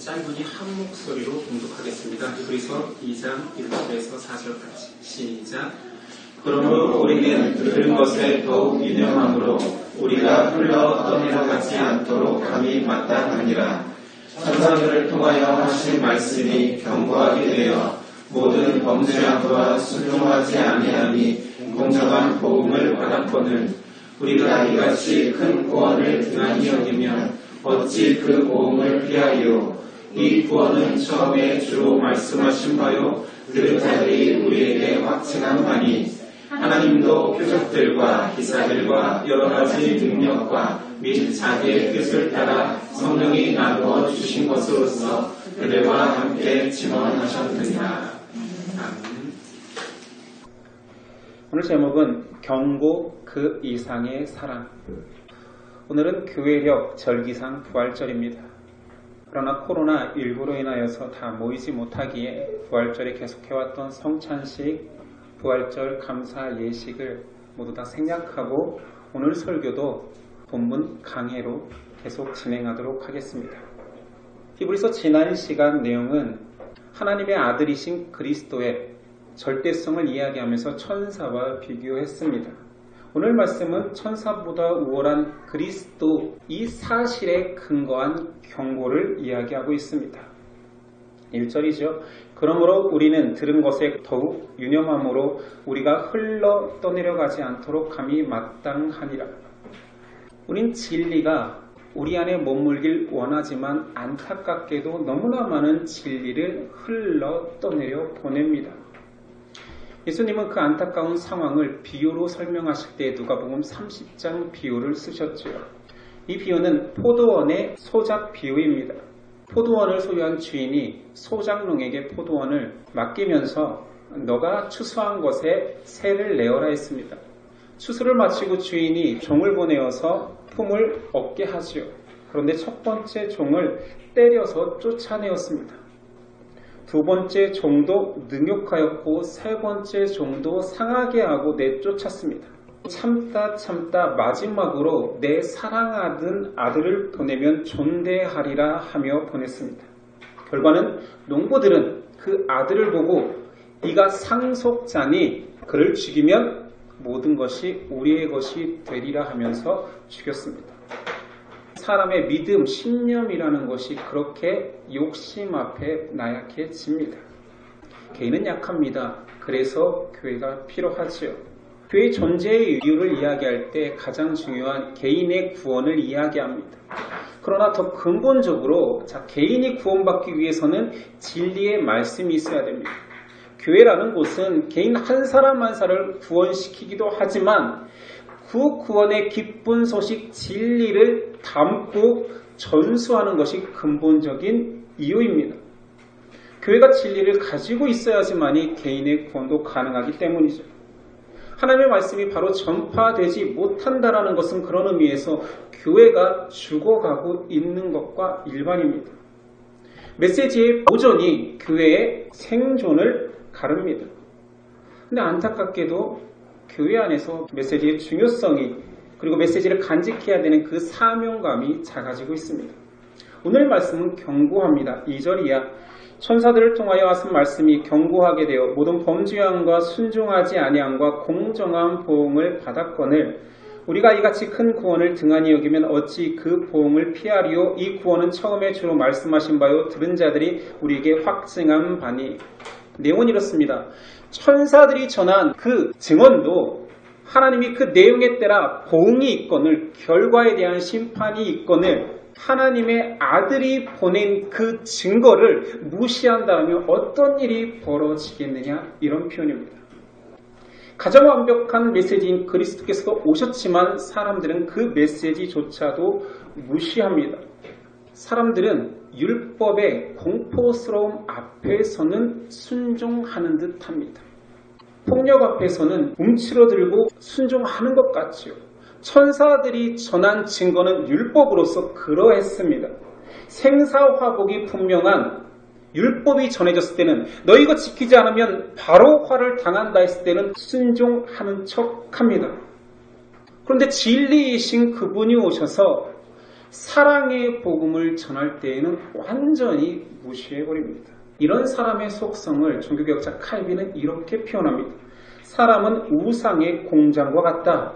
짧으니 한 목소리로 봉독하겠습니다. 히브리서 2장 1절에서 4절까지 시작. 그러므로 우리는 들은 것에 더욱 유념함으로 우리가 흘러 떠내려가지 않도록 감히 마땅하니라. 천사들을 통하여 하신 말씀이 견고하게 되어 모든 범죄함과 순종하지 아니함이 공정한 복음을 받았거늘 우리가 이같이 큰 구원을 등한히 여기면 어찌 그 복음을 피하리요. 이 구원은 처음에 주로 말씀하신 바요 들은 자들이 우리에게 확증한 바니 하나님도 표적들과 기사들과 여러 가지 능력과 및 자기의 뜻을 따라 성령이 나누어 주신 것으로서 그들과 함께 증언하셨느니라. 아멘. 오늘 제목은 경고 그 이상의 사랑. 오늘은 교회력 절기상 부활절입니다. 그러나 코로나19로 인하여서 다 모이지 못하기에 부활절에 계속해왔던 성찬식, 부활절 감사 예식을 모두 다 생략하고 오늘 설교도 본문 강해로 계속 진행하도록 하겠습니다. 히브리서 지난 시간 내용은 하나님의 아들이신 그리스도의 절대성을 이야기하면서 천사와 비교했습니다. 오늘 말씀은 천사보다 우월한 그리스도 이 사실에 근거한 경고를 이야기하고 있습니다. 1절이죠. 그러므로 우리는 들은 것에 더욱 유념함으로 우리가 흘러 떠내려가지 않도록 감히 마땅하니라. 우린 진리가 우리 안에 머물길 원하지만 안타깝게도 너무나 많은 진리를 흘러 떠내려 보냅니다. 예수님은 그 안타까운 상황을 비유로 설명하실 때 누가복음 30장 비유를 쓰셨죠. 이 비유는 포도원의 소작 비유입니다. 포도원을 소유한 주인이 소작농에게 포도원을 맡기면서 너가 추수한 것에 세를 내어라 했습니다. 추수를 마치고 주인이 종을 보내어서 품을 얻게 하지요. 그런데 첫 번째 종을 때려서 쫓아내었습니다. 두 번째 종도 능욕하였고 세 번째 종도 상하게 하고 내쫓았습니다. 참다 마지막으로 내 사랑하던 아들을 보내면 존대하리라 하며 보냈습니다. 결과는 농부들은 그 아들을 보고 이가 상속자니 그를 죽이면 모든 것이 우리의 것이 되리라 하면서 죽였습니다. 사람의 믿음, 신념이라는 것이 그렇게 욕심 앞에 나약해집니다. 개인은 약합니다. 그래서 교회가 필요하지요. 교회 존재의 이유를 이야기할 때 가장 중요한 개인의 구원을 이야기합니다. 그러나 더 근본적으로 개인이 구원받기 위해서는 진리의 말씀이 있어야 됩니다. 교회라는 곳은 개인 한 사람 한 사람을 구원시키기도 하지만 그 구원의 기쁜 소식 진리를 담고 전수하는 것이 근본적인 이유입니다. 교회가 진리를 가지고 있어야지만이 개인의 구원도 가능하기 때문이죠. 하나님의 말씀이 바로 전파되지 못한다는 것은 그런 의미에서 교회가 죽어가고 있는 것과 일반입니다. 메시지의 보존이 교회의 생존을 가릅니다. 근데 안타깝게도 교회 안에서 메시지의 중요성이 그리고 메시지를 간직해야 되는 그 사명감이 작아지고 있습니다. 오늘 말씀은 경고합니다. 2절 이하 천사들을 통하여 하신 말씀이 경고하게 되어 모든 범죄함과 순종하지 아니함과 공정한 보응을 받았거늘 우리가 이같이 큰 구원을 등한히 여기면 어찌 그 보응을 피하리요. 이 구원은 처음에 주로 말씀하신 바요 들은 자들이 우리에게 확증한 바니. 내용은 이렇습니다. 천사들이 전한 그 증언도 하나님이 그 내용에 따라 보응이 있거늘 결과에 대한 심판이 있거늘 하나님의 아들이 보낸 그 증거를 무시한다면 어떤 일이 벌어지겠느냐 이런 표현입니다. 가장 완벽한 메시지인 그리스도께서도 오셨지만 사람들은 그 메시지조차도 무시합니다. 사람들은 율법의 공포스러움 앞에서는 순종하는 듯합니다. 폭력 앞에서는 움츠러들고 순종하는 것 같지요. 천사들이 전한 증거는 율법으로서 그러했습니다. 생사화복이 분명한 율법이 전해졌을 때는 너 이거 지키지 않으면 바로 화를 당한다 했을 때는 순종하는 척합니다. 그런데 진리이신 그분이 오셔서 사랑의 복음을 전할 때에는 완전히 무시해버립니다. 이런 사람의 속성을 종교개혁자 칼빈은 이렇게 표현합니다. 사람은 우상의 공장과 같다.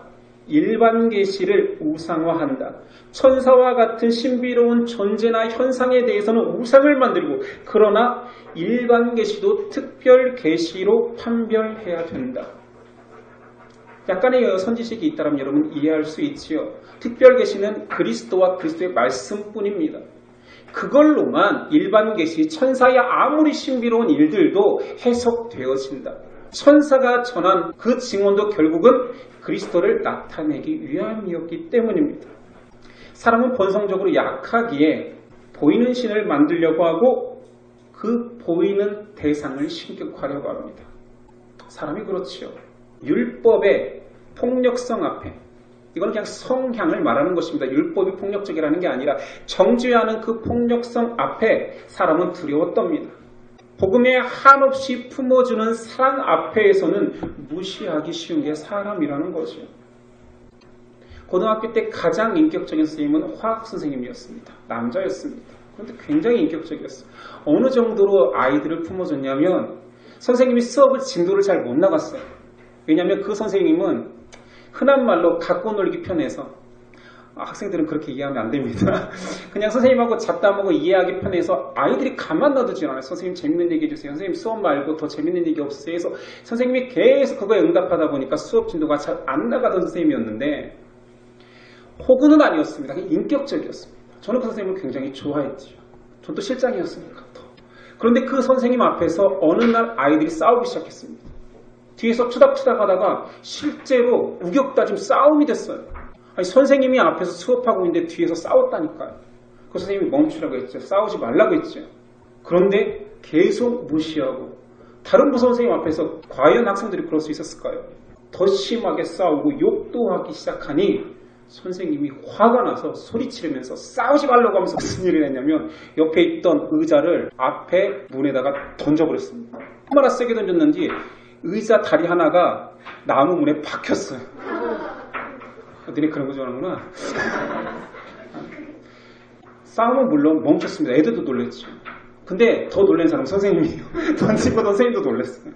일반 계시를 우상화한다. 천사와 같은 신비로운 존재나 현상에 대해서는 우상을 만들고, 그러나 일반 계시도 특별 계시로 판별해야 된다. 약간의 선지식이 있다면 여러분 이해할 수 있지요. 특별 계시는 그리스도와 그리스도의 말씀뿐입니다. 그걸로만 일반 계시, 천사의 아무리 신비로운 일들도 해석되어진다. 천사가 전한 그 증언도 결국은 그리스도를 나타내기 위함이었기 때문입니다. 사람은 본성적으로 약하기에 보이는 신을 만들려고 하고 그 보이는 대상을 신격화하려고 합니다. 사람이 그렇지요. 율법의 폭력성 앞에, 이건 그냥 성향을 말하는 것입니다. 율법이 폭력적이라는 게 아니라 정죄하는 그 폭력성 앞에 사람은 두려웠답니다. 복음에 한없이 품어주는 사랑 앞에서는 무시하기 쉬운 게 사람이라는 거죠. 고등학교 때 가장 인격적인 선생님은 화학 선생님이었습니다. 남자였습니다. 그런데 굉장히 인격적이었어요. 어느 정도로 아이들을 품어줬냐면 선생님이 수업을 진도를 잘 못 나갔어요. 왜냐하면 그 선생님은 흔한 말로 갖고 놀기 편해서, 학생들은 그렇게 이해하면 안 됩니다. 그냥 선생님하고 잡담하고 이해하기 편해서 아이들이 가만 놔두지 않아요. 선생님 재밌는 얘기 해주세요. 선생님 수업 말고 더 재밌는 얘기 없으세요? 해서 선생님이 계속 그거에 응답하다 보니까 수업 진도가 잘 안 나가던 선생님이었는데, 호구는 아니었습니다. 그냥 인격적이었습니다. 저는 그 선생님을 굉장히 좋아했죠. 전 또 실장이었으니까 더. 그런데 그 선생님 앞에서 어느 날 아이들이 싸우기 시작했습니다. 뒤에서 투닥투닥 하다가 실제로 우격다짐 싸움이 됐어요. 아니, 선생님이 앞에서 수업하고 있는데 뒤에서 싸웠다니까요. 그 선생님이 멈추라고 했죠. 싸우지 말라고 했죠. 그런데 계속 무시하고, 다른 부서 선생님 앞에서 과연 학생들이 그럴 수 있었을까요? 더 심하게 싸우고 욕도 하기 시작하니 선생님이 화가 나서 소리치르면서 싸우지 말라고 하면서 무슨 일을 했냐면 옆에 있던 의자를 앞에 문에다가 던져버렸습니다. 얼마나 세게 던졌는지 의자 다리 하나가 나무 문에 박혔어요. 너네 그런 거 좋아하는구나. 싸움은 물론 멈췄습니다. 애들도 놀랬죠. 근데 더 놀란 사람은 선생님이에요. 던진 거 선생님도 놀랐어요.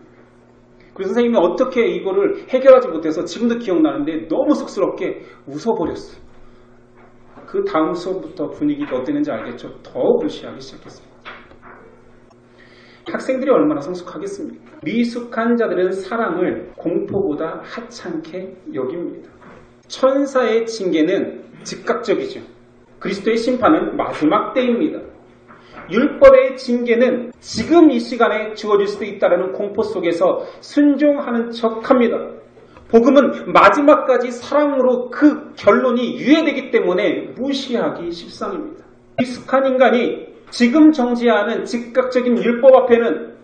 그래서 선생님이 어떻게 이거를 해결하지 못해서 지금도 기억나는데 너무 쑥스럽게 웃어버렸어요. 그 다음 수업부터 분위기가 어땠는지 알겠죠? 더 무시하기 시작했습니다. 학생들이 얼마나 성숙하겠습니까? 미숙한 자들은 사랑을 공포보다 하찮게 여깁니다. 천사의 징계는 즉각적이죠. 그리스도의 심판은 마지막 때입니다. 율법의 징계는 지금 이 시간에 주어질 수도 있다는 공포 속에서 순종하는 척합니다. 복음은 마지막까지 사랑으로 그 결론이 유예되기 때문에 무시하기 십상입니다. 미숙한 인간이 지금 정지하는 즉각적인 율법 앞에는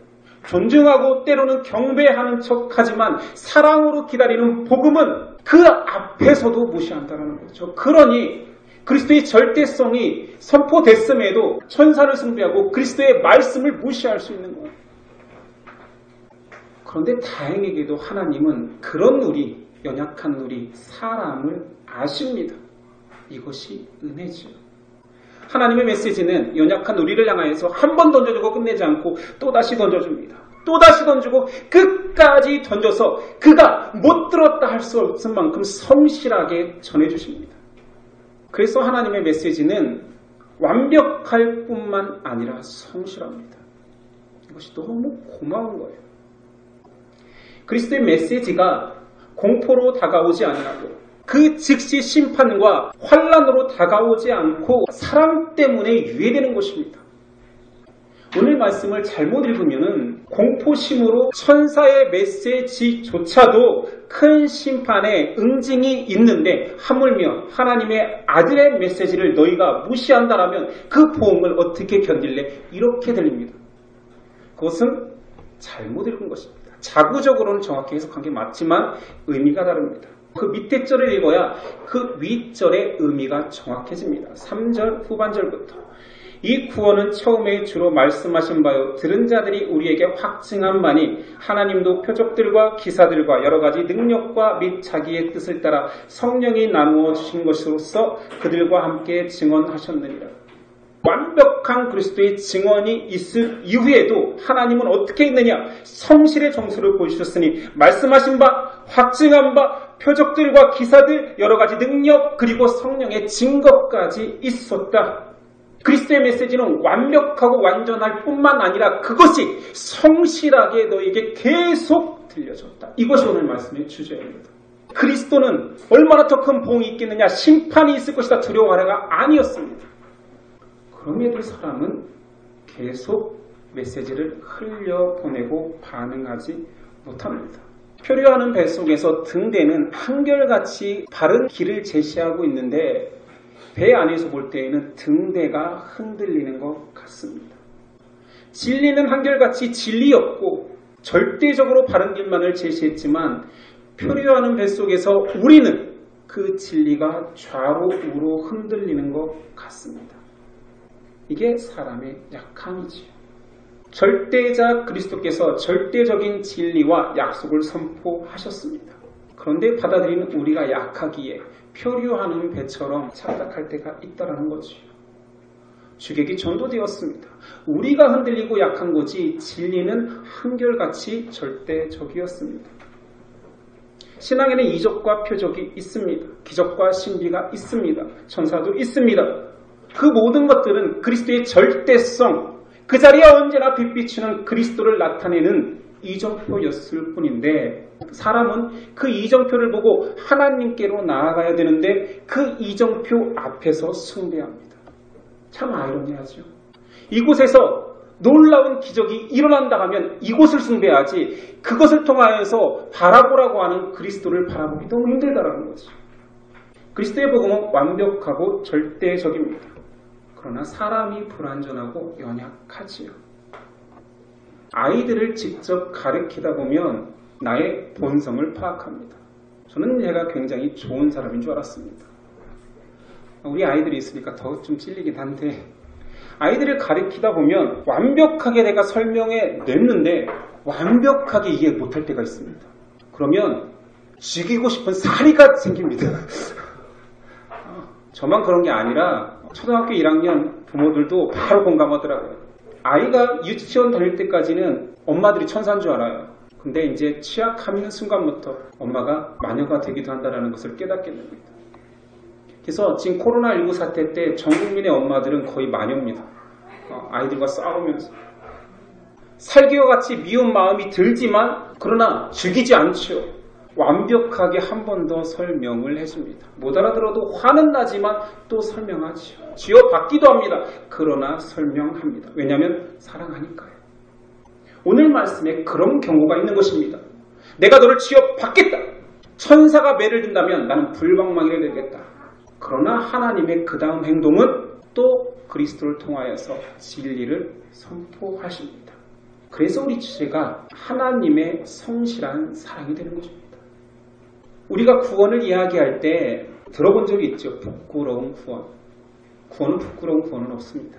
존중하고 때로는 경배하는 척하지만 사랑으로 기다리는 복음은 그 앞에서도 무시한다는 거죠. 그러니 그리스도의 절대성이 선포됐음에도 천사를 숭배하고 그리스도의 말씀을 무시할 수 있는 거예요. 그런데 다행히게도 하나님은 그런 우리, 연약한 우리 사람을 아십니다. 이것이 은혜죠. 하나님의 메시지는 연약한 우리를 향하여서 한 번 던져주고 끝내지 않고 또다시 던져줍니다. 또다시 던지고 끝까지 던져서 그가 못 들었다 할 수 없을 만큼 성실하게 전해주십니다. 그래서 하나님의 메시지는 완벽할 뿐만 아니라 성실합니다. 이것이 너무 고마운 거예요. 그리스도의 메시지가 공포로 다가오지 아니하고 그 즉시 심판과 환난으로 다가오지 않고 사랑 때문에 유예되는 것입니다. 오늘 말씀을 잘못 읽으면 공포심으로 천사의 메시지조차도 큰 심판의 응징이 있는데 하물며 하나님의 아들의 메시지를 너희가 무시한다라면 그 보응을 어떻게 견딜래? 이렇게 들립니다. 그것은 잘못 읽은 것입니다. 자구적으로는 정확히 해석한 게 맞지만 의미가 다릅니다. 그 밑에 절을 읽어야 그 윗절의 의미가 정확해집니다. 3절 후반절부터 이 구원은 처음에 주로 말씀하신 바요 들은 자들이 우리에게 확증한 바니 하나님도 표적들과 기사들과 여러 가지 능력과 및 자기의 뜻을 따라 성령이 나누어 주신 것으로서 그들과 함께 증언하셨느니라. 완벽한 그리스도의 증언이 있을 이후에도 하나님은 어떻게 있느냐? 성실의 정수를 보여주셨으니 말씀하신 바, 확증한 바, 표적들과 기사들, 여러 가지 능력, 그리고 성령의 증거까지 있었다. 그리스도의 메시지는 완벽하고 완전할 뿐만 아니라 그것이 성실하게 너에게 계속 들려졌다. 이것이 오늘 말씀의 주제입니다. 그리스도는 얼마나 더 큰 보응이 있겠느냐, 심판이 있을 것이다 두려워하라가 아니었습니다. 그럼에도 사람은 계속 메시지를 흘려보내고 반응하지 못합니다. 표류하는 배 속에서 등대는 한결같이 바른 길을 제시하고 있는데 배 안에서 볼 때에는 등대가 흔들리는 것 같습니다. 진리는 한결같이 진리였고 절대적으로 바른 길만을 제시했지만 표류하는 배 속에서 우리는 그 진리가 좌로 우로 흔들리는 것 같습니다. 이게 사람의 약함이지요. 절대자 그리스도께서 절대적인 진리와 약속을 선포하셨습니다. 그런데 받아들이는 우리가 약하기에 표류하는 배처럼 착각할 때가 있다는 거지요. 주객이 전도되었습니다. 우리가 흔들리고 약한 거지 진리는 한결같이 절대적이었습니다. 신앙에는 이적과 표적이 있습니다. 기적과 신비가 있습니다. 천사도 있습니다. 그 모든 것들은 그리스도의 절대성, 그 자리에 언제나 빛비추는 그리스도를 나타내는 이정표였을 뿐인데 사람은 그 이정표를 보고 하나님께로 나아가야 되는데 그 이정표 앞에서 숭배합니다. 참 아이러니하죠. 이곳에서 놀라운 기적이 일어난다 하면 이곳을 숭배하지 그것을 통하여서 바라보라고 하는 그리스도를 바라보기 너무 힘들다라는 거죠. 그리스도의 복음은 완벽하고 절대적입니다. 그러나 사람이 불완전하고 연약하지요. 아이들을 직접 가르치다 보면 나의 본성을 파악합니다. 저는 얘가 굉장히 좋은 사람인 줄 알았습니다. 우리 아이들이 있으니까 더 좀 찔리긴 한데 아이들을 가르치다 보면 완벽하게 내가 설명해 냈는데 완벽하게 이해 못할 때가 있습니다. 그러면 죽이고 싶은 사리가 생깁니다. 저만 그런 게 아니라 초등학교 1학년 부모들도 바로 공감하더라고요. 아이가 유치원 다닐 때까지는 엄마들이 천사인 줄 알아요. 근데 이제 취약하는 순간부터 엄마가 마녀가 되기도 한다는 것을 깨닫게 됩니다. 그래서 지금 코로나19 사태 때 전 국민의 엄마들은 거의 마녀입니다. 아이들과 싸우면서. 살기와 같이 미운 마음이 들지만 그러나 죽이지 않죠. 완벽하게 한 번 더 설명을 해줍니다. 못 알아들어도 화는 나지만 또 설명하죠. 지어받기도 합니다. 그러나 설명합니다. 왜냐하면 사랑하니까요. 오늘 말씀에 그런 경우가 있는 것입니다. 내가 너를 지어받겠다. 천사가 매를 든다면 나는 불방망이를 들겠다. 그러나 하나님의 그 다음 행동은 또 그리스도를 통하여서 진리를 선포하십니다. 그래서 우리 주제가 하나님의 성실한 사랑이 되는 것입니다. 우리가 구원을 이야기할 때 들어본 적이 있죠. 부끄러운 구원. 구원은 부끄러운 구원은 없습니다.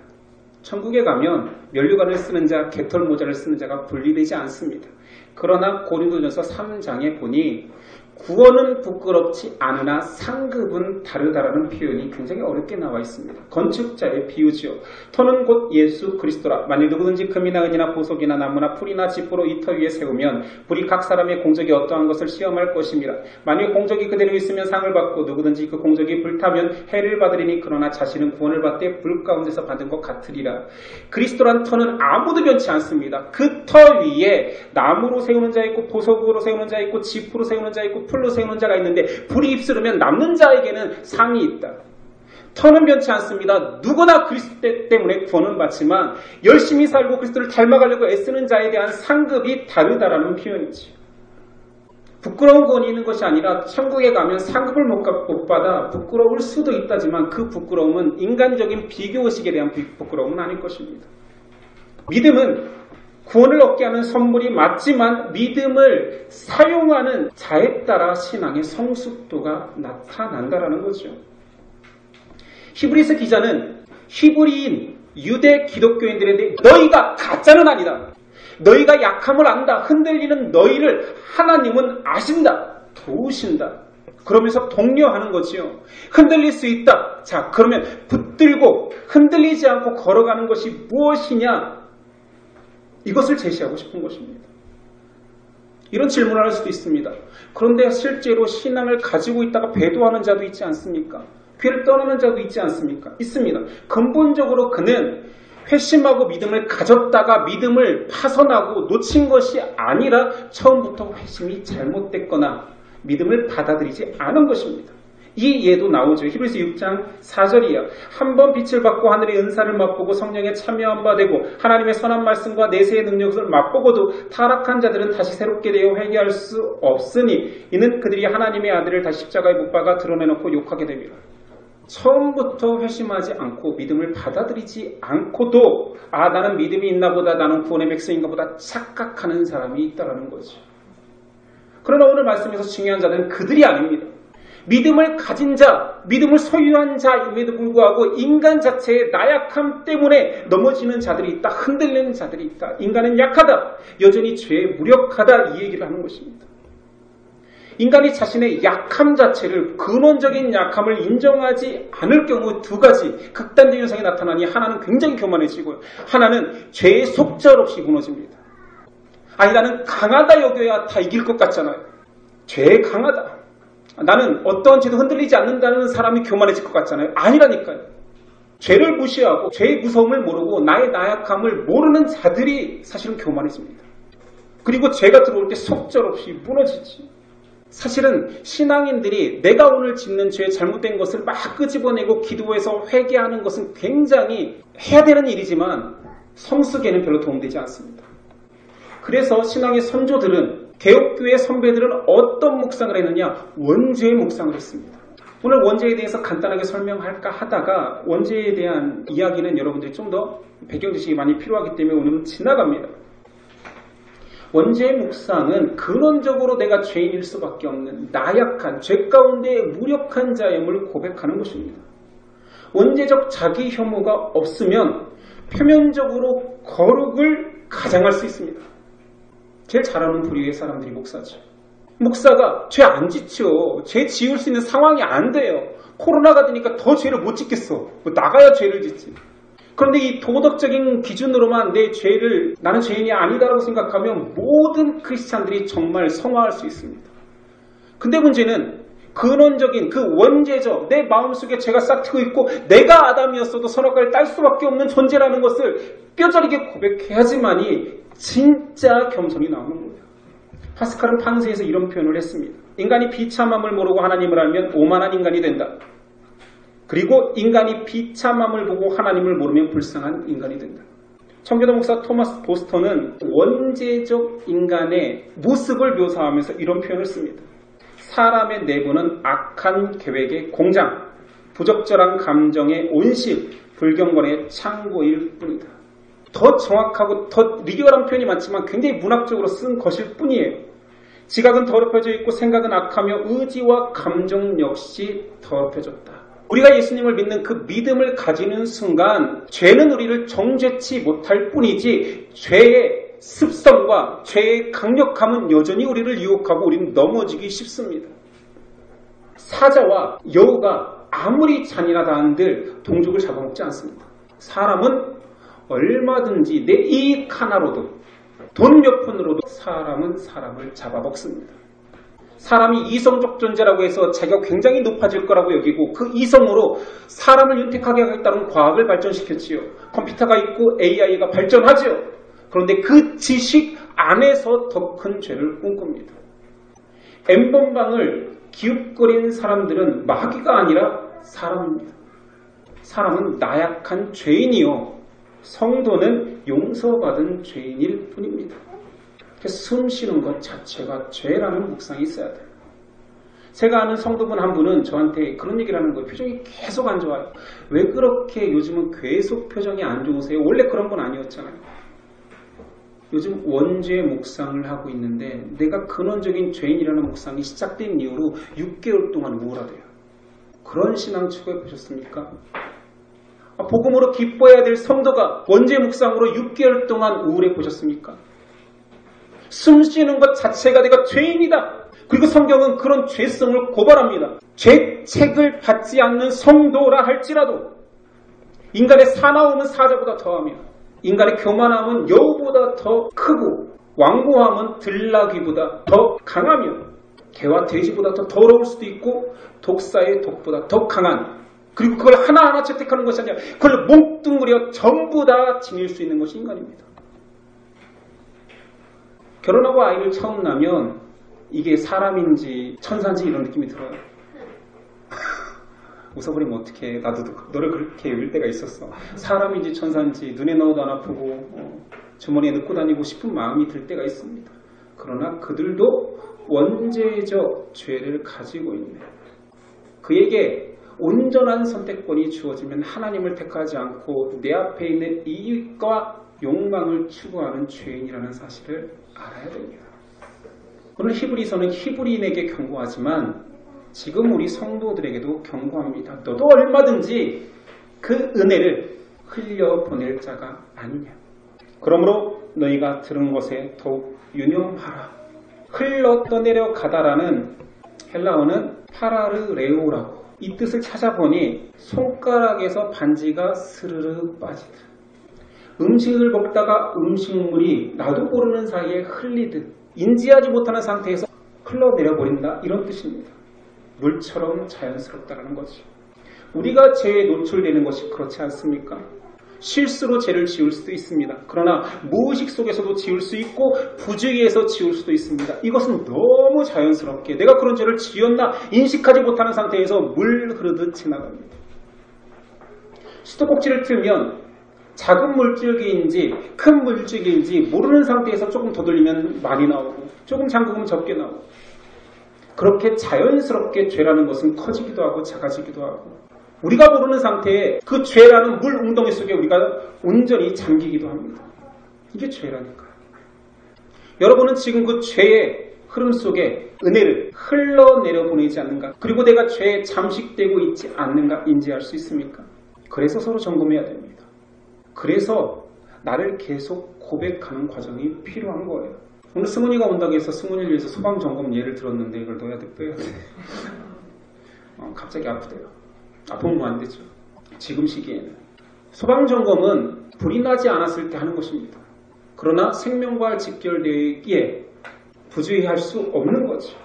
천국에 가면 면류관을 쓰는 자, 깃털 모자를 쓰는 자가 분리되지 않습니다. 그러나 고린도전서 3장에 보니 구원은 부끄럽지 않으나 상급은 다르다라는 표현이 굉장히 어렵게 나와 있습니다. 건축자의 비유지요. 터는 곧 예수 그리스도라. 만일 누구든지 금이나 은이나 보석이나 나무나 풀이나 짚으로 이 터 위에 세우면 불이 각 사람의 공적이 어떠한 것을 시험할 것입니다. 만일 공적이 그대로 있으면 상을 받고 누구든지 그 공적이 불타면 해를 받으리니 그러나 자신은 구원을 받되 불 가운데서 받은 것 같으리라. 그리스도란 터는 아무도 변치 않습니다. 그 터 위에 나무로 세우는 자 있고 보석으로 세우는 자 있고 짚으로 세우는 자 있고 풀로 세우는 자가 있는데 불이 휩쓸으면 남는 자에게는 상이 있다. 터는 변치 않습니다. 누구나 그리스도 때문에 구원은 받지만 열심히 살고 그리스도를 닮아가려고 애쓰는 자에 대한 상급이 다르다라는 표현이지. 부끄러운 구원이 있는 것이 아니라 천국에 가면 상급을 못 받아 부끄러울 수도 있다지만 그 부끄러움은 인간적인 비교의식에 대한 부끄러움은 아닐 것입니다. 믿음은 구원을 얻게 하는 선물이 맞지만 믿음을 사용하는 자에 따라 신앙의 성숙도가 나타난다라는 거죠. 히브리서 기자는 히브리인 유대 기독교인들에 대해 너희가 가짜는 아니다. 너희가 약함을 안다. 흔들리는 너희를 하나님은 아신다. 도우신다. 그러면서 독려하는 거지요. 흔들릴 수 있다. 자, 그러면 붙들고 흔들리지 않고 걸어가는 것이 무엇이냐? 이것을 제시하고 싶은 것입니다. 이런 질문을 할 수도 있습니다. 그런데 실제로 신앙을 가지고 있다가 배도하는 자도 있지 않습니까? 교회를 떠나는 자도 있지 않습니까? 있습니다. 근본적으로 그는 회심하고 믿음을 가졌다가 믿음을 파선하고 놓친 것이 아니라 처음부터 회심이 잘못됐거나 믿음을 받아들이지 않은 것입니다. 이 예도 나오죠. 히브리서 6장 4절이야. 한번 빛을 받고 하늘의 은사를 맛보고 성령에 참여한 바 되고 하나님의 선한 말씀과 내세의 능력을 맛보고도 타락한 자들은 다시 새롭게 되어 회개할 수 없으니 이는 그들이 하나님의 아들을 다시 십자가에 못 박아 드러내놓고 욕하게 됩니다. 처음부터 회심하지 않고 믿음을 받아들이지 않고도 나는 믿음이 있나 보다, 나는 구원의 백성인가 보다 착각하는 사람이 있다는 거죠. 그러나 오늘 말씀에서 중요한 자들은 그들이 아닙니다. 믿음을 가진 자, 믿음을 소유한 자임에도 불구하고 인간 자체의 나약함 때문에 넘어지는 자들이 있다. 흔들리는 자들이 있다. 인간은 약하다. 여전히 죄에 무력하다. 이 얘기를 하는 것입니다. 인간이 자신의 약함 자체를, 근원적인 약함을 인정하지 않을 경우 두 가지 극단적 현상이 나타나니 하나는 굉장히 교만해지고요. 하나는 죄의 속절없이 무너집니다. 나는 강하다 여겨야 다 이길 것 같잖아요. 죄에 강하다. 나는 어떤 죄도 흔들리지 않는다는 사람이 교만해질 것 같잖아요. 아니라니까요. 죄를 무시하고 죄의 무서움을 모르고 나의 나약함을 모르는 자들이 사실은 교만해집니다. 그리고 죄가 들어올 때 속절없이 무너지지. 사실은 신앙인들이 내가 오늘 짓는 죄 잘못된 것을 막 끄집어내고 기도해서 회개하는 것은 굉장히 해야 되는 일이지만 성숙에는 별로 도움되지 않습니다. 그래서 신앙의 선조들은, 개혁교회 선배들은 어떤 묵상을 했느냐? 원죄의 묵상을 했습니다. 오늘 원죄에 대해서 간단하게 설명할까 하다가 원죄에 대한 이야기는 여러분들이 좀 더 배경 지식이 많이 필요하기 때문에 오늘은 지나갑니다. 원죄의 묵상은 근원적으로 내가 죄인일 수밖에 없는 나약한, 죄 가운데 무력한 자임을 고백하는 것입니다. 원죄적 자기 혐오가 없으면 표면적으로 거룩을 가장할 수 있습니다. 제일 잘하는 부류의 사람들이 목사죠. 목사가 죄 안 짓죠. 죄 지을 수 있는 상황이 안 돼요. 코로나가 되니까 더 죄를 못 짓겠어. 나가야 죄를 짓지. 그런데 이 도덕적인 기준으로만 내 죄를, 나는 죄인이 아니다라고 생각하면 모든 크리스찬들이 정말 성화할 수 있습니다. 근데 문제는 근원적인 그 원죄적 내 마음속에 죄가 싹트고 있고 내가 아담이었어도 선악과를 딸 수밖에 없는 존재라는 것을 뼈저리게 고백해야지만이 진짜 겸손이 나오는 거예요. 파스칼은 판세에서 이런 표현을 했습니다. 인간이 비참함을 모르고 하나님을 알면 오만한 인간이 된다. 그리고 인간이 비참함을 보고 하나님을 모르면 불쌍한 인간이 된다. 청교도 목사 토마스 보스턴은 원죄적 인간의 모습을 묘사하면서 이런 표현을 씁니다. 사람의 내부는 악한 계획의 공장, 부적절한 감정의 온실, 불경건의 창고일 뿐이다. 더 정확하고 더 리얼한 표현이 많지만 굉장히 문학적으로 쓴 것일 뿐이에요. 지각은 더럽혀져 있고 생각은 악하며 의지와 감정 역시 더럽혀졌다. 우리가 예수님을 믿는 그 믿음을 가지는 순간 죄는 우리를 정죄치 못할 뿐이지 죄의 습성과 죄의 강력함은 여전히 우리를 유혹하고 우리는 넘어지기 쉽습니다. 사자와 여우가 아무리 잔인하다 한들 동족을 잡아먹지 않습니다. 사람은 얼마든지 내 이익 하나로도 돈 몇 푼으로도 사람은 사람을 잡아먹습니다. 사람이 이성적 존재라고 해서 자기가 굉장히 높아질 거라고 여기고 그 이성으로 사람을 윤택하게 하겠다는 과학을 발전시켰지요. 컴퓨터가 있고 AI가 발전하죠. 그런데 그 지식 안에서 더 큰 죄를 꿈꿉니다. N번방을 기웃거린 사람들은 마귀가 아니라 사람입니다. 사람은 나약한 죄인이요. 성도는 용서받은 죄인일 뿐입니다. 숨 쉬는 것 자체가 죄라는 묵상이 있어야 돼요. 제가 아는 성도분 한 분은 저한테 그런 얘기를 하는 거예요. 표정이 계속 안 좋아요. 왜 그렇게 요즘은 계속 표정이 안 좋으세요? 원래 그런 건 아니었잖아요. 요즘 원죄 묵상을 하고 있는데 내가 근원적인 죄인이라는 묵상이 시작된 이후로 6개월 동안 우울하대요. 그런 신앙 추구해 보셨습니까? 복음으로 기뻐해야 될 성도가 원죄 묵상으로 6개월 동안 우울해 보셨습니까? 숨 쉬는 것 자체가 내가 죄인이다. 그리고 성경은 그런 죄성을 고발합니다. 죄책을 받지 않는 성도라 할지라도 인간의 사나움은 사자보다 더하며 인간의 교만함은 여우보다 더 크고 완고함은 들나귀보다 더 강하며 개와 돼지보다 더 더러울 수도 있고 독사의 독보다 더 강한, 그리고 그걸 하나하나 채택하는 것이 아니라 그걸 뭉뚱그려 전부 다 지닐 수 있는 것이 인간입니다. 결혼하고 아이를 처음 낳으면 이게 사람인지 천사인지 이런 느낌이 들어요. 웃어버리면 어떡해. 나도 너를 그렇게 읽을 때가 있었어. 사람인지 천사인지 눈에 넣어도 안 아프고 주머니에 넣고 다니고 싶은 마음이 들 때가 있습니다. 그러나 그들도 원죄적 죄를 가지고 있네. 그에게 온전한 선택권이 주어지면 하나님을 택하지 않고 내 앞에 있는 이익과 욕망을 추구하는 죄인이라는 사실을 알아야 됩니다. 오늘 히브리서는 히브리인에게 경고하지만 지금 우리 성도들에게도 경고합니다. 너도 얼마든지 그 은혜를 흘려보낼 자가 아니냐. 그러므로 너희가 들은 것에 더욱 유념하라. 흘러 떠내려 가다라는 헬라어는 파라르레오라고, 이 뜻을 찾아보니 손가락에서 반지가 스르르 빠지듯, 음식을 먹다가 음식물이 나도 모르는 사이에 흘리듯 인지하지 못하는 상태에서 흘러내려버린다, 이런 뜻입니다. 물처럼 자연스럽다는 거지. 우리가 죄에 노출되는 것이 그렇지 않습니까? 실수로 죄를 지을 수도 있습니다. 그러나 무의식 속에서도 지을 수 있고 부주의에서 지을 수도 있습니다. 이것은 너무 자연스럽게 내가 그런 죄를 지었나 인식하지 못하는 상태에서 물 흐르듯 지나갑니다. 수도꼭지를 틀면 작은 물줄기인지 큰 물줄기인지 모르는 상태에서 조금 더 돌리면 많이 나오고 조금 잠그면 적게 나오고, 그렇게 자연스럽게 죄라는 것은 커지기도 하고 작아지기도 하고 우리가 모르는 상태에 그 죄라는 물 웅덩이 속에 우리가 온전히 잠기기도 합니다. 이게 죄라니까요. 여러분은 지금 그 죄의 흐름 속에 은혜를 흘러내려 보내지 않는가? 그리고 내가 죄에 잠식되고 있지 않는가 인지할 수 있습니까? 그래서 서로 점검해야 됩니다. 그래서 나를 계속 고백하는 과정이 필요한 거예요. 오늘 승훈이가 온다고 해서 승훈이를 위해서 소방점검 예를 들었는데 이걸 넣어야 돼, 빼야 돼. 갑자기 아프대요. 아프면 안 되죠. 지금 시기에는. 소방점검은 불이 나지 않았을 때 하는 것입니다. 그러나 생명과 직결되기에 부주의할 수 없는 거죠.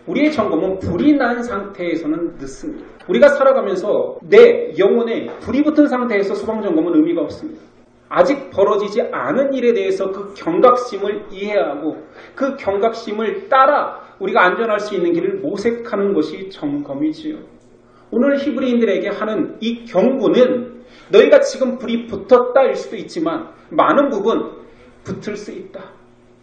우리의 점검은 불이 난 상태에서는 늦습니다. 우리가 살아가면서 내 영혼에 불이 붙은 상태에서 소방점검은 의미가 없습니다. 아직 벌어지지 않은 일에 대해서 그 경각심을 이해하고 그 경각심을 따라 우리가 안전할 수 있는 길을 모색하는 것이 점검이지요. 오늘 히브리인들에게 하는 이 경고는 너희가 지금 불이 붙었다일 수도 있지만 많은 부분 붙을 수 있다.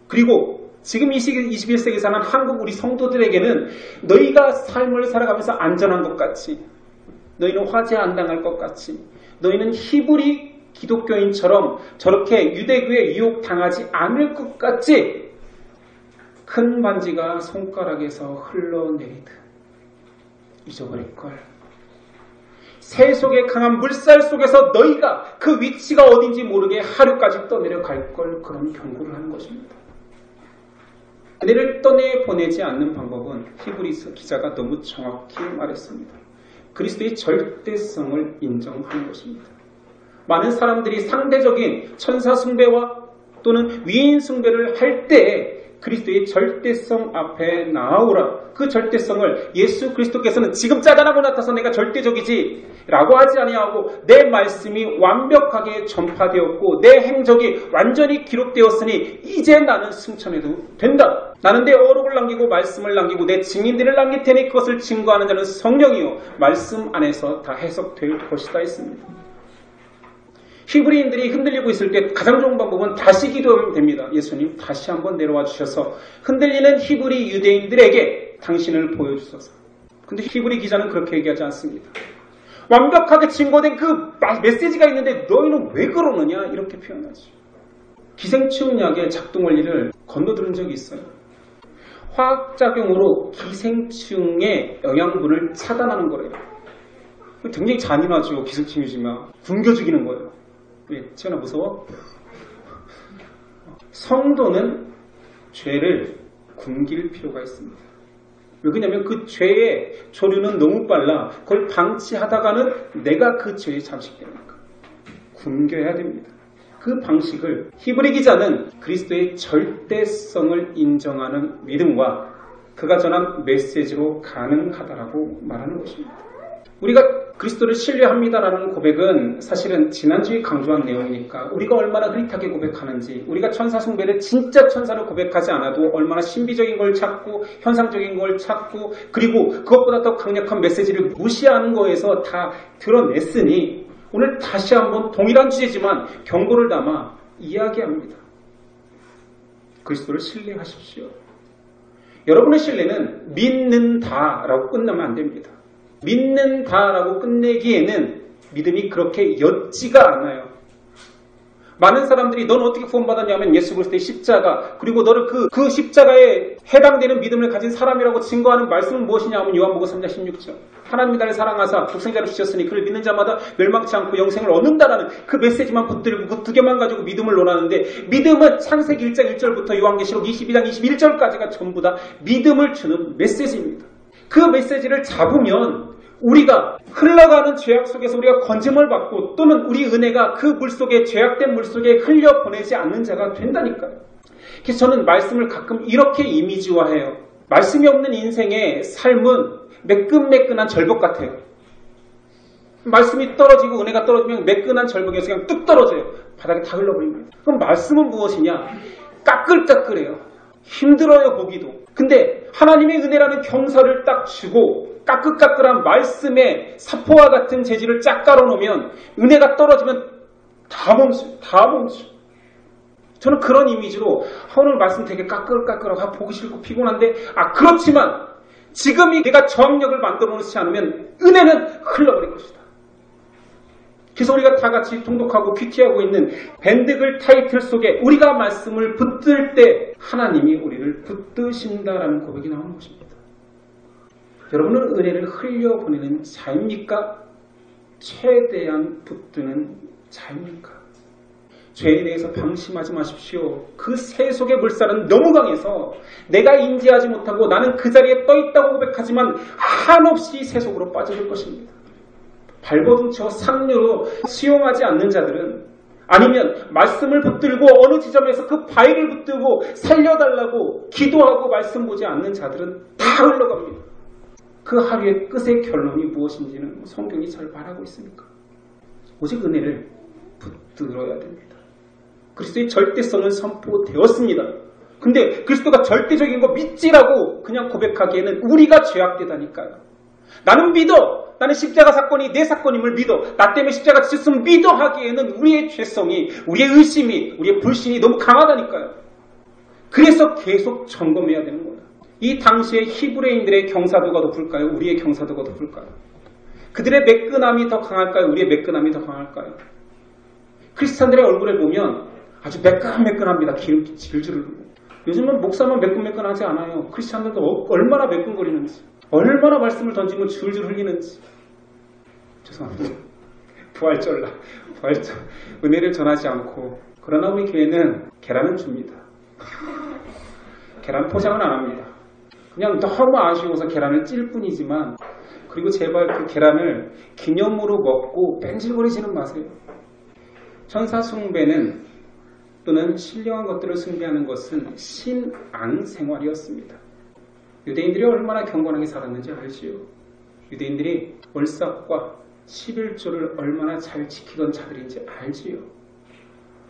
그리고 지금 21세기 사는 한국 우리 성도들에게는 너희가 삶을 살아가면서 안전한 것 같이, 너희는 화재 안 당할 것 같이, 너희는 히브리 기독교인처럼 저렇게 유대교에 유혹당하지 않을 것 같이 큰 반지가 손가락에서 흘러내리듯 잊어버릴걸. 새 속에 강한 물살 속에서 너희가 그 위치가 어딘지 모르게 하루까지 떠내려갈 걸, 그런 경고를 하는 것입니다. 은혜를 떠내보내지 않는 방법은 히브리서 기자가 너무 정확히 말했습니다. 그리스도의 절대성을 인정하는 것입니다. 많은 사람들이 상대적인 천사 숭배와 또는 위인 숭배를 할 때 그리스도의 절대성 앞에 나오라. 그 절대성을 예수 그리스도께서는 지금 짜잔하고 나타나서 내가 절대적이지 라고 하지 아니하고 내 말씀이 완벽하게 전파되었고 내 행적이 완전히 기록되었으니 이제 나는 승천해도 된다. 나는 내 어록을 남기고 말씀을 남기고 내 증인들을 남길 테니 그것을 증거하는 자는 성령이요 말씀 안에서 다 해석될 것이다 했습니다. 히브리인들이 흔들리고 있을 때 가장 좋은 방법은 다시 기도하면 됩니다. 예수님 다시 한번 내려와 주셔서 흔들리는 히브리 유대인들에게 당신을 보여주소서. 근데 히브리 기자는 그렇게 얘기하지 않습니다. 완벽하게 증거된 그 메시지가 있는데 너희는 왜 그러느냐 이렇게 표현하죠. 기생충약의 작동 원리를 건너들은 적이 있어요. 화학작용으로 기생충의 영양분을 차단하는 거래요. 굉장히 잔인하죠. 기습침이지만 굶겨 죽이는 거예요. 왜? 지연아 무서워? 성도는 죄를 굶길 필요가 있습니다. 왜 그러냐면 그 죄의 조류는 너무 빨라. 그걸 방치하다가는 내가 그 죄에 잠식되니까 굶겨야 됩니다. 그 방식을 히브리 기자는 그리스도의 절대성을 인정하는 믿음과 그가 전한 메시지로 가능하다라고 말하는 것입니다. 우리가 그리스도를 신뢰합니다라는 고백은 사실은 지난주에 강조한 내용이니까 우리가 얼마나 흐릿하게 고백하는지, 우리가 천사 숭배를 진짜 천사를 고백하지 않아도 얼마나 신비적인 걸 찾고 현상적인 걸 찾고 그리고 그것보다 더 강력한 메시지를 무시하는 거에서 다 드러냈으니 오늘 다시 한번 동일한 주제지만 경고를 담아 이야기합니다. 그리스도를 신뢰하십시오. 여러분의 신뢰는 믿는다라고 끝나면 안 됩니다. 믿는다라고 끝내기에는 믿음이 그렇게 옅지가 않아요. 많은 사람들이 넌 어떻게 구원받았냐면 예수 그리스도의 십자가, 그리고 너를 그 십자가에 해당되는 믿음을 가진 사람이라고 증거하는 말씀은 무엇이냐 하면 요한복음 3장 16절. 하나님이 나를 사랑하사 독생자를 주셨으니 그를 믿는 자마다 멸망치 않고 영생을 얻는다라는 그 메시지만 붙들고 그 두 개만 가지고 믿음을 논하는데, 믿음은 창세기 1장 1절부터 요한계시록 22장 21절까지가 전부 다 믿음을 주는 메시지입니다. 그 메시지를 잡으면 우리가 흘러가는 죄악 속에서 우리가 건짐을 받고 또는 우리 은혜가 그 물속에, 죄악된 물속에 흘려보내지 않는 자가 된다니까요. 그래서 저는 말씀을 가끔 이렇게 이미지화해요. 말씀이 없는 인생의 삶은 매끈매끈한 절벽 같아요. 말씀이 떨어지고 은혜가 떨어지면 매끈한 절벽에서 그냥 뚝 떨어져요. 바닥에 다 흘러버립니다. 그럼 말씀은 무엇이냐? 까끌까끌해요. 힘들어요, 보기도. 근데 하나님의 은혜라는 경사를 딱 주고 까끌까끌한 말씀의 사포와 같은 재질을 쫙 깔아놓으면 은혜가 떨어지면 다 멈춰요. 다 멈춰요. 저는 그런 이미지로 오늘 말씀 되게 까끌까끌하고 보기 싫고 피곤한데 그렇지만 지금이 내가 저항력을 만들어 놓지 않으면 은혜는 흘러버릴 것이다. 그래서 우리가 다 같이 통독하고 큐티하고 있는 밴드글 타이틀 속에 우리가 말씀을 붙들 때 하나님이 우리를 붙드신다라는 고백이 나오는 것입니다. 여러분은 은혜를 흘려보내는 자입니까? 최대한 붙드는 자입니까? 죄에 대해서 방심하지 마십시오. 그 새 속의 물살은 너무 강해서 내가 인지하지 못하고 나는 그 자리에 떠있다고 고백하지만 한없이 새 속으로 빠져들 것입니다. 발버둥쳐 상류로 수용하지 않는 자들은, 아니면 말씀을 붙들고 어느 지점에서 그 바위를 붙들고 살려달라고 기도하고 말씀 보지 않는 자들은 다 흘러갑니다. 그 하루의 끝의 결론이 무엇인지는 성경이 잘 말하고 있으니까 오직 은혜를 붙들어야 됩니다. 그리스도의 절대성은 선포되었습니다. 근데 그리스도가 절대적인 거 믿지라고 그냥 고백하기에는 우리가 죄악되다니까요. 나는 믿어. 나는 십자가 사건이 내 사건임을 믿어. 나 때문에 십자가 지셨으면 믿어 하기에는 우리의 죄성이, 우리의 의심이, 우리의 불신이 너무 강하다니까요. 그래서 계속 점검해야 되는 거예요. 이 당시에 히브리인들의 경사도가 높을까요? 우리의 경사도가 높을까요? 그들의 매끈함이 더 강할까요? 우리의 매끈함이 더 강할까요? 크리스찬들의 얼굴을 보면 아주 매끈매끈합니다. 기름기 질질 흐르고. 요즘은 목사만 매끈매끈하지 않아요. 크리스찬들도 얼마나 매끈거리는지, 얼마나 말씀을 던지면 줄줄 흘리는지. 죄송합니다. 부활절 은혜를 전하지 않고. 그러나 우리 교회는 계란은 줍니다. 계란 포장은 안 합니다. 그냥 너무 아쉬워서 계란을 찔 뿐이지만, 그리고 제발 그 계란을 기념으로 먹고 뺀질거리지는 마세요. 천사 숭배는 또는 신령한 것들을 숭배하는 것은 신앙 생활이었습니다. 유대인들이 얼마나 경건하게 살았는지 알지요. 유대인들이 월삭과 11조를 얼마나 잘 지키던 자들인지 알지요.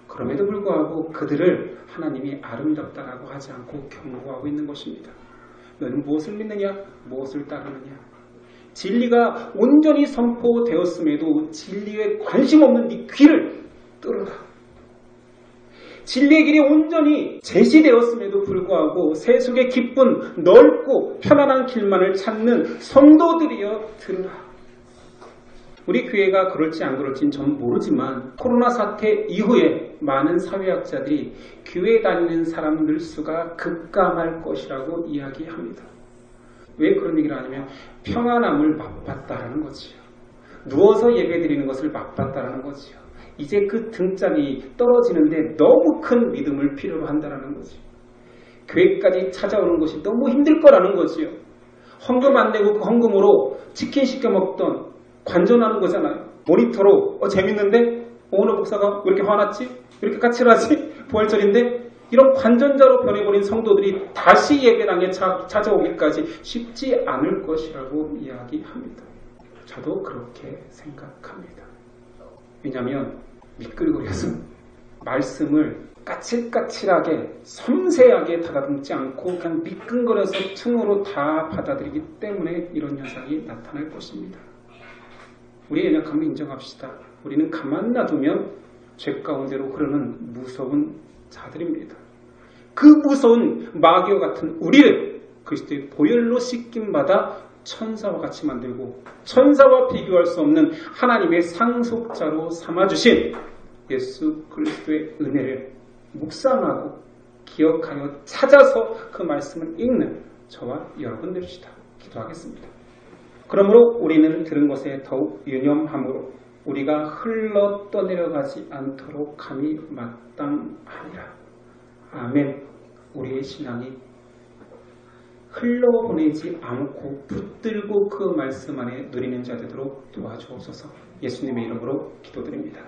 그럼에도 불구하고 그들을 하나님이 아름답다라고 하지 않고 경고하고 있는 것입니다. 너는 무엇을 믿느냐? 무엇을 따르느냐? 진리가 온전히 선포되었음에도 진리에 관심 없는 네 귀를 뚫어라. 진리의 길이 온전히 제시되었음에도 불구하고 세속의 기쁜 넓고 편안한 길만을 찾는 성도들이여 들으라. 우리 교회가 그럴지 안 그럴지는 전 모르지만 코로나 사태 이후에 많은 사회학자들이 교회 다니는 사람들 수가 급감할 것이라고 이야기합니다. 왜 그런 얘기를 하냐면 평안함을 맛봤다라는 거지요. 누워서 예배드리는 것을 맛봤다라는 거지요. 이제 그 등짝이 떨어지는데 너무 큰 믿음을 필요로 한다라는 거지요. 교회까지 찾아오는 것이 너무 힘들 거라는 거지요. 헌금 안 내고 그 헌금으로 치킨 시켜 먹던 관전하는 거잖아요. 모니터로 재밌는데 오늘 목사가 왜 이렇게 화났지? 왜 이렇게 까칠하지? 부활절인데? 이런 관전자로 변해버린 성도들이 다시 예배당에 찾아오기까지 쉽지 않을 것이라고 이야기합니다. 저도 그렇게 생각합니다. 왜냐하면 미끌거려서 말씀을 까칠까칠하게 섬세하게 다다듬지 않고 그냥 미끈거려서 퉁으로 다 받아들이기 때문에 이런 현상이 나타날 것입니다. 우리의 연약함을 인정합시다. 우리는 가만 놔두면 죄 가운데로 흐르는 무서운 자들입니다. 그 무서운 마귀와 같은 우리를 그리스도의 보혈로 씻김받아 천사와 같이 만들고 천사와 비교할 수 없는 하나님의 상속자로 삼아주신 예수 그리스도의 은혜를 묵상하고 기억하여 찾아서 그 말씀을 읽는 저와 여러분 됩시다. 기도하겠습니다. 그러므로 우리는 들은 것에 더욱 유념함으로 우리가 흘러 떠내려가지 않도록 감히 마땅하니라. 아멘. 우리의 신앙이 흘러보내지 않고 붙들고 그 말씀 안에 누리는 자 되도록 도와주옵소서. 예수님의 이름으로 기도드립니다.